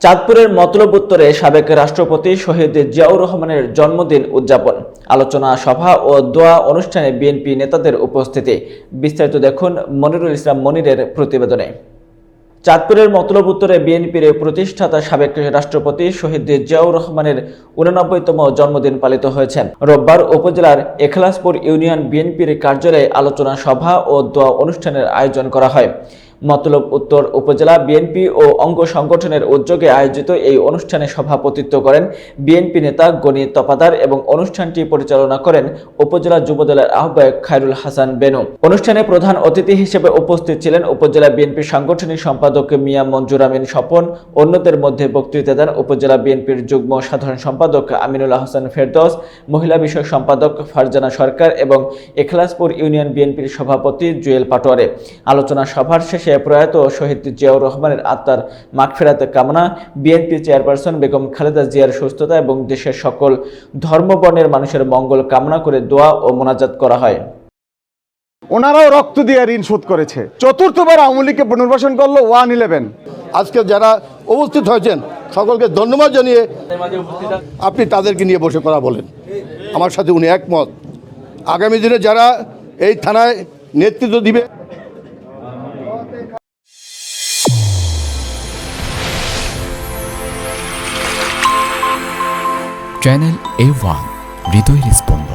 চাঁদপুরের মতলব উত্তরে সাবেক রাষ্ট্রপতি শহীদ জিয়াউর রহমানের জন্মদিন উদযাপন, আলোচনা সভা ও দোয়া অনুষ্ঠানে বিএনপি নেতাদের উপস্থিতি। বিস্তারিত দেখুন মনিরুল ইসলাম মনিরের প্রতিবেদনে। চাঁদপুরের মতলব উত্তরে বিএনপির প্রতিষ্ঠাতা সাবেক রাষ্ট্রপতি শহীদ জিয়াউর রহমানের 89তম জন্মদিন পালিত হয়েছে। রোববার উপজেলার এখলাসপুর ইউনিয়ন বিএনপির কার্যালয়ে আলোচনা সভা ও দোয়া অনুষ্ঠানের আয়োজন করা হয়। মতলব উত্তর উপজেলা বিএনপি ও অঙ্গ সংগঠনের উদ্যোগে আয়োজিত এই অনুষ্ঠানে সভাপতিত্ব করেন বিএনপি নেতা গনি তপাদার এবং অনুষ্ঠানটি পরিচালনা করেন উপজেলা যুবদলের আহ্বায়ক খায়রুল হাসান বেনু। অনুষ্ঠানে প্রধান অতিথি হিসেবে উপস্থিত ছিলেন উপজেলা বিএনপি সাংগঠনিক সম্পাদক মিয়া মঞ্জুর আমিন স্বপন। অন্যদের মধ্যে বক্তৃতা দেন উপজেলা বিএনপির যুগ্ম সাধারণ সম্পাদক আমিনুল আহসান ফেরদৌস, মহিলা বিষয়ক সম্পাদক ফারজানা সরকার এবং এখলাসপুর ইউনিয়ন বিএনপির সভাপতি জুয়েল পাটোয়ারে। আলোচনা সভার শেষে প্রয়াত শহীদ জিয়াউর রহমানের আত্মার মাগফিরাত কামনা, বিএনপি চেয়ারপারসন বেগম খালেদা জিয়ার সুস্থতা এবং দেশের সকল ধর্মবর্ণের মানুষের মঙ্গল কামনা করে দোয়া ও মোনাজাত করা হয়। ওনারাও রক্ত দিয়ে ঋণ শোধ করেছে। চতুর্থবার আওয়ামী লীগকে পুনর্বাসন করলো 111। আজকে যারা উপস্থিত হয়েছেন সকলকে ধন্যবাদ জানিয়ে আপনি তাদেরকে নিয়ে বসে কথা বলেন। আমার সাথে উনি একমত। আগামী দিনে যারা এই থানায় নেতৃত্ব দিবে, চ্যানেল A1 হৃদয়ের স্পন্দন।